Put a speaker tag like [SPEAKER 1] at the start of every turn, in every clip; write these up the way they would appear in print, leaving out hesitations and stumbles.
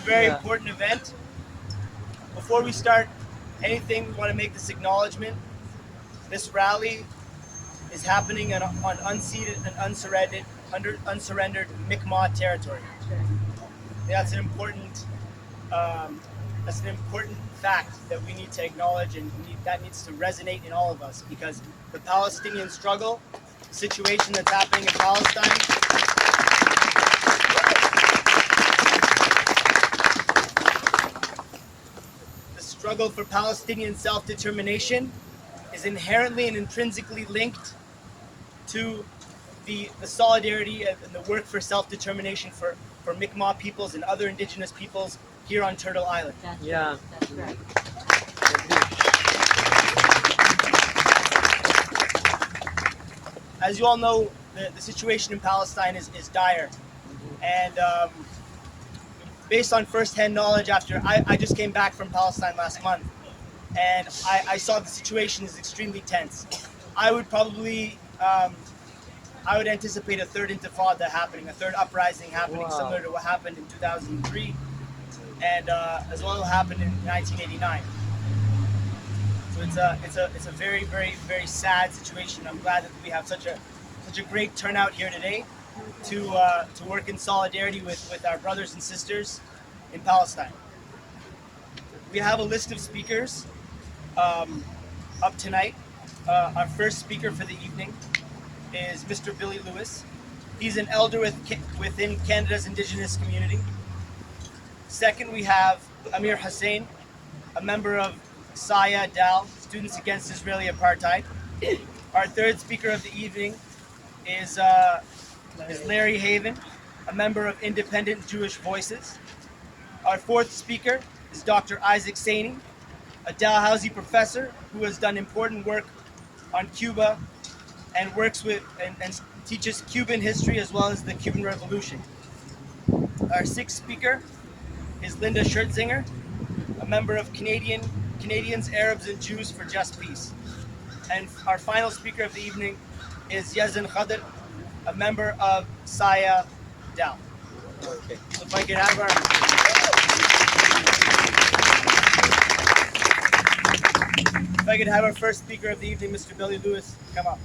[SPEAKER 1] very important event. Before we start anything, we want to make this acknowledgement. This rally is happening on unceded and unsurrendered Mi'kmaq territory. That's an important fact that we need to acknowledge, and that needs to resonate in all of us, because the Palestinian struggle, the situation that's happening in Palestine, the struggle for Palestinian self-determination is inherently and intrinsically linked to the solidarity and the work for self-determination for Mi'kmaq peoples and other indigenous peoples here on Turtle Island.
[SPEAKER 2] That's right.
[SPEAKER 1] As you all know, the situation in Palestine is dire. And based on first-hand knowledge, after I just came back from Palestine last month, and I saw the situation is extremely tense. I would probably, I would anticipate a third intifada happening, a third uprising happening, similar to what happened in 2003, and as well as happened in 1989. So it's a very, very, very sad situation. I'm glad that we have such a great turnout here today to work in solidarity with our brothers and sisters in Palestine. We have a list of speakers up tonight. Our first speaker for the evening is Mr. Billy Lewis. He's an elder within Canada's Indigenous community. Second, we have Amir Hussain, a member of Saya Dal, Students Against Israeli Apartheid. Our third speaker of the evening is Larry Haven, a member of Independent Jewish Voices. Our fourth speaker is Dr. Isaac Saini, a Dalhousie professor who has done important work on Cuba and works with and teaches Cuban history as well as the Cuban Revolution. Our sixth speaker is Linda Schertzinger, a member of Canadians, Arabs, and Jews for Just Peace. And our final speaker of the evening is Yazan Khadir, a member of Saya Dal.
[SPEAKER 3] Okay.
[SPEAKER 1] So if I could have our first speaker of the evening, Mr. Billy Lewis, come up.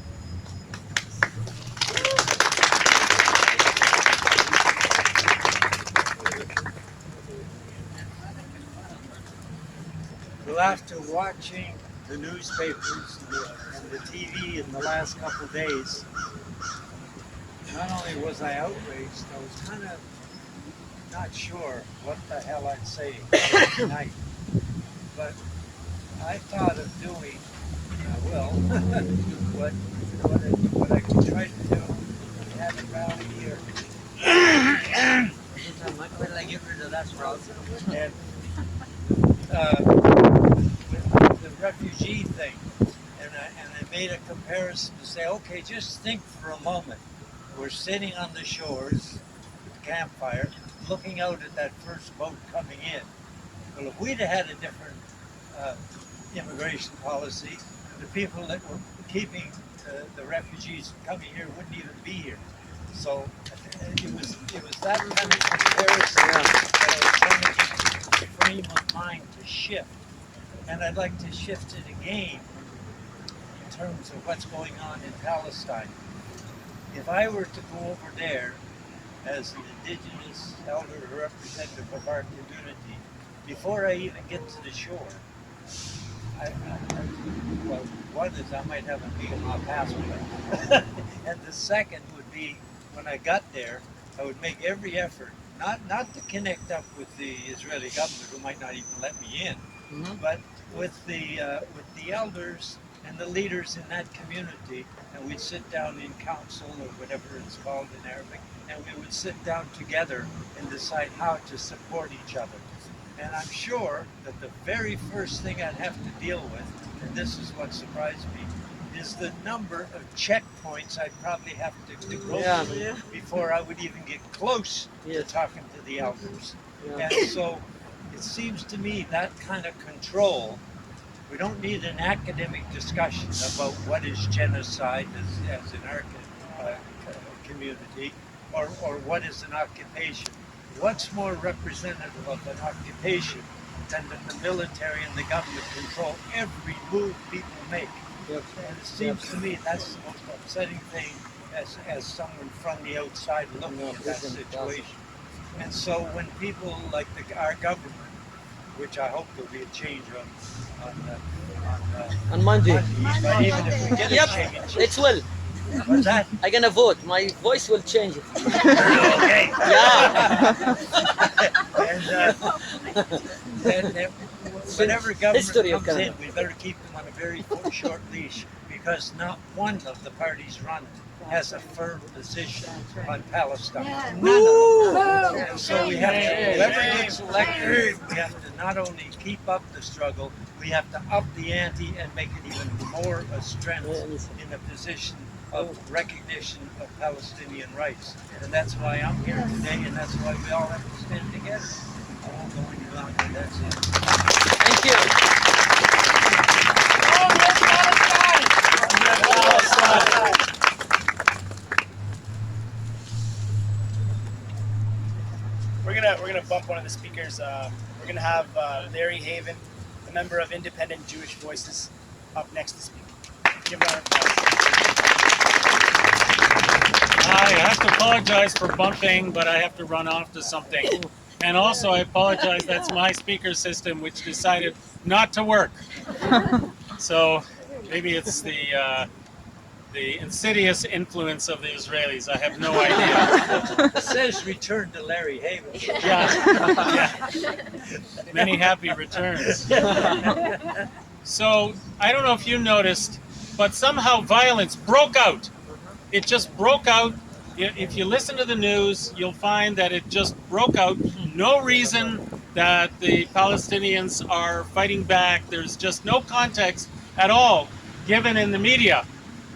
[SPEAKER 3] Well, after watching the newspapers and the TV in the last couple of days, not only was I outraged, I was kind of not sure what the hell I'd say tonight. But I thought of doing, what I could try to do. We had a rally here.
[SPEAKER 4] Where did I get rid of that sprout?
[SPEAKER 3] And the refugee thing, and I made a comparison to say, okay, just think for a moment. We're sitting on the shores, with the campfire, looking out at that first boat coming in. Well, if we'd have had a different immigration policy, the people that were keeping the refugees coming here wouldn't even be here. So it was that kind of comparison that I was trying to get the frame of mind to shift. And I'd like to shift it again in terms of what's going on in Palestine. If I were to go over there as an indigenous elder or representative of our community, before I even get to the shore, well, one is I might have a Mi'kmaq passport. And the second would be, when I got there, I would make every effort, not to connect up with the Israeli government, who might not even let me in, but with the elders and the leaders in that community, and we'd sit down in council, or whatever it's called in Arabic, and we would sit down together and decide how to support each other. And I'm sure that the very first thing I'd have to deal with, and this is what surprised me, is the number of checkpoints I'd probably have to go through before I would even get close to talking to the elders. And so it seems to me that kind of control, we don't need an academic discussion about what is genocide as in our community, or what is an occupation. what's more representative of an occupation than that the military and the government control every move people make?
[SPEAKER 2] Yep.
[SPEAKER 3] And it seems to me that's the most upsetting thing as someone from the outside looking at that situation. And so when people like our government, which I hope there'll be a change
[SPEAKER 2] On Monday.
[SPEAKER 3] but even if we get a
[SPEAKER 2] Yep,
[SPEAKER 3] change,
[SPEAKER 2] it will.
[SPEAKER 3] what's that?
[SPEAKER 2] I'm gonna vote. My voice will change.
[SPEAKER 3] Okay.
[SPEAKER 2] Yeah.
[SPEAKER 3] And whatever government
[SPEAKER 2] History of
[SPEAKER 3] comes in,
[SPEAKER 2] Canada.
[SPEAKER 3] we better keep them on a very short leash, because not one of the parties run has a firm position on Palestine. None of them. And so we have to, whoever gets elected, we have to not only keep up the struggle, we have to up the ante and make it even more a strength in a position of recognition of Palestinian rights. And that's why I'm here today, and that's why we all have to stand together. I won't go any longer. That's it.
[SPEAKER 2] Thank you.
[SPEAKER 1] We're gonna bump one of the speakers. We're gonna have Larry Haven, a member of Independent Jewish Voices, up next to speak. Give a round of applause.
[SPEAKER 5] I have to apologize for bumping, but I have to run off to something. And also, I apologize, that's my speaker system, which decided not to work. So maybe it's the insidious influence of the Israelis. I have no idea.
[SPEAKER 3] It says return to Larry Haven.
[SPEAKER 5] Yeah. Many happy returns. So I don't know if you noticed, but somehow violence broke out. It just broke out. If you listen to the news, you'll find that it just broke out. No reason that the Palestinians are fighting back. There's just no context at all given in the media.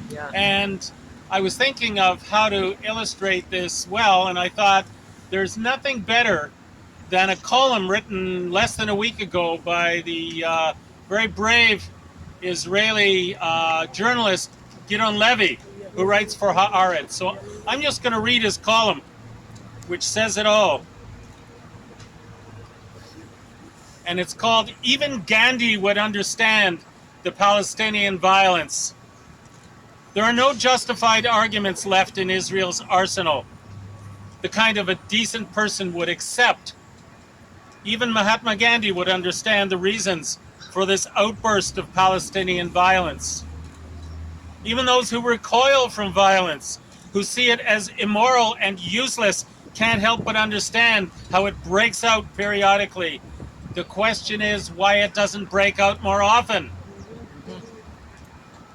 [SPEAKER 2] Yeah.
[SPEAKER 5] And I was thinking of how to illustrate this well, and I thought there's nothing better than a column written less than a week ago by the very brave Israeli journalist Gideon Levy, who writes for Haaretz. So I'm just going to read his column, which says it all. And it's called "Even Gandhi Would Understand the Palestinian Violence." There are no justified arguments left in Israel's arsenal, the kind of a decent person would accept. Even Mahatma Gandhi would understand the reasons for this outburst of Palestinian violence. Even those who recoil from violence, who see it as immoral and useless, can't help but understand how it breaks out periodically. The question is why it doesn't break out more often.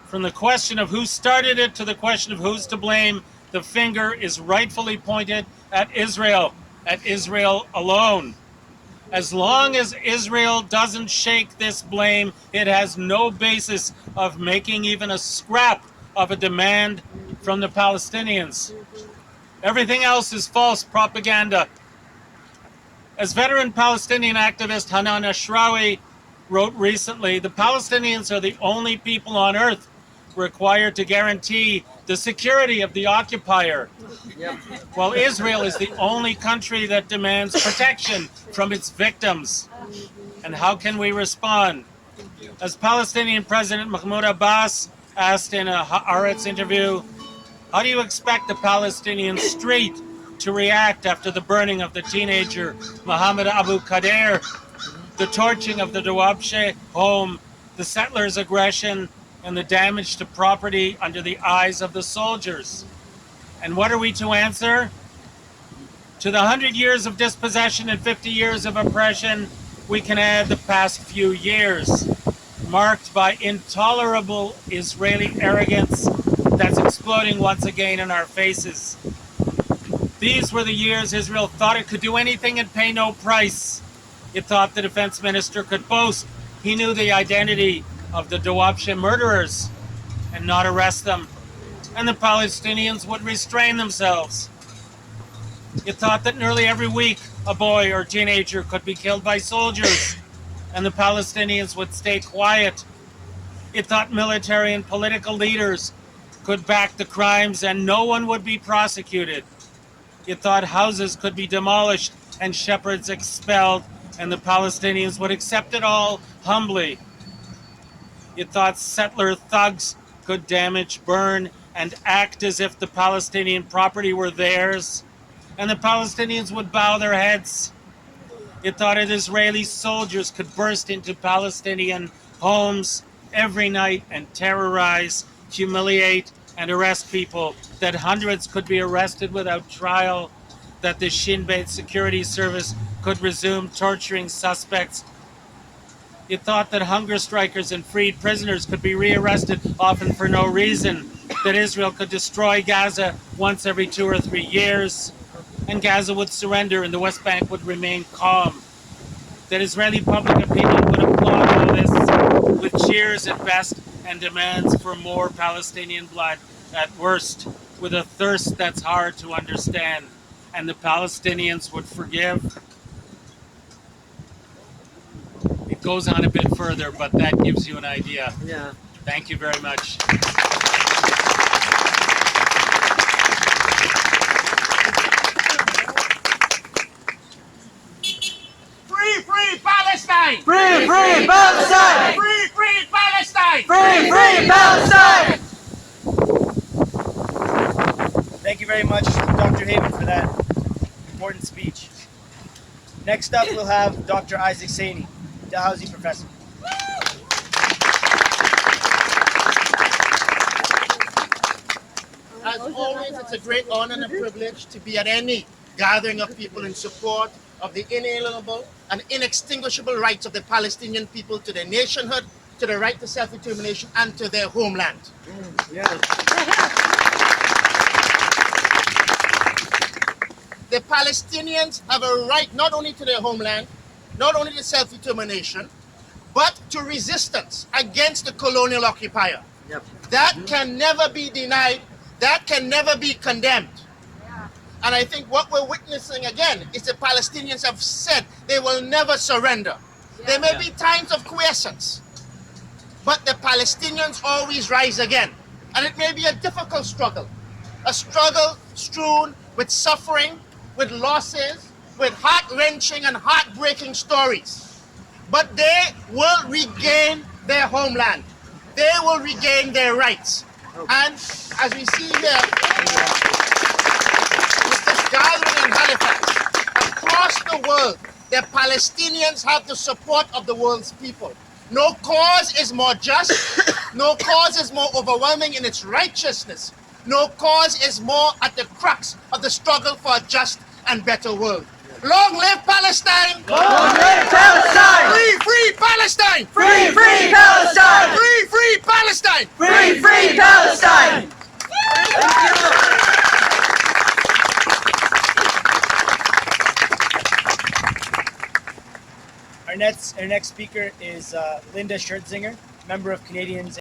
[SPEAKER 5] From the question of who started it to the question of who's to blame, the finger is rightfully pointed at Israel alone. As long as Israel doesn't shake this blame, it has no basis of making even a scrap of a demand from the Palestinians. Everything else is false propaganda. As veteran Palestinian activist Hanan Ashrawi wrote recently, the Palestinians are the only people on earth required to guarantee the security of the occupier, while Israel is the only country that demands protection from its victims. And how can we respond? As Palestinian President Mahmoud Abbas asked in a Haaretz interview, how do you expect the Palestinian street to react after the burning of the teenager Mohammed Abu Qadir, the torching of the Dawabshe home, the settlers' aggression, and the damage to property under the eyes of the soldiers? And what are we to answer? To the 100 years of dispossession and 50 years of oppression, we can add the past few years, marked by intolerable Israeli arrogance that's exploding once again in our faces. These were the years Israel thought it could do anything and pay no price. It thought the defense minister could boast he knew the identity of the Dawabshe murderers and not arrest them, and the Palestinians would restrain themselves. It thought that nearly every week a boy or teenager could be killed by soldiers, and the Palestinians would stay quiet. It thought military and political leaders could back the crimes and no one would be prosecuted. It thought houses could be demolished and shepherds expelled, and the Palestinians would accept it all humbly. You thought settler thugs could damage, burn, and act as if the Palestinian property were theirs, and the Palestinians would bow their heads. You thought that Israeli soldiers could burst into Palestinian homes every night and terrorize, humiliate, and arrest people, that hundreds could be arrested without trial, that the Shin Bet security service could resume torturing suspects. You thought that hunger strikers and freed prisoners could be rearrested, often for no reason, that Israel could destroy Gaza once every 2 or 3 years, and Gaza would surrender and the West Bank would remain calm, that Israeli public opinion would applaud all this with cheers at best and demands for more Palestinian blood at worst, with a thirst that's hard to understand, and the Palestinians would forgive. It goes on a bit further, but that gives you an idea.
[SPEAKER 2] Yeah.
[SPEAKER 5] Thank you very much.
[SPEAKER 6] Free Palestine!
[SPEAKER 7] Free Palestine!
[SPEAKER 6] Free Palestine!
[SPEAKER 7] Free Palestine!
[SPEAKER 1] Thank you very much, Dr. Haven, for that important speech. Next up, we'll have Dr. Isaac Saini, Dalhousie professor.
[SPEAKER 6] As always, it's a great honor and a privilege to be at any gathering of people in support of the inalienable and inextinguishable rights of the Palestinian people to their nationhood, to the right to self-determination, and to their homeland. The Palestinians have a right not only to their homeland, not only to self-determination, but to resistance against the colonial occupier.
[SPEAKER 2] Yep.
[SPEAKER 6] That can never be denied. That can never be condemned. And I think what we're witnessing again is the Palestinians have said they will never surrender. There may be times of quiescence, but the Palestinians always rise again. And it may be a difficult struggle, a struggle strewn with suffering, with losses, with heart-wrenching and heartbreaking stories. But they will regain their homeland. They will regain their rights. And as we see here, with this gathering in Halifax, across the world, the Palestinians have the support of the world's people. No cause is more just, no cause is more overwhelming in its righteousness, no cause is more at the crux of the struggle for a just and better world. Long live Palestine!
[SPEAKER 7] Long live Palestine!
[SPEAKER 6] Free Palestine!
[SPEAKER 7] Free Palestine!
[SPEAKER 6] Free Palestine!
[SPEAKER 7] Free Palestine!
[SPEAKER 1] Our next speaker is Linda Schertzinger, member of Canadians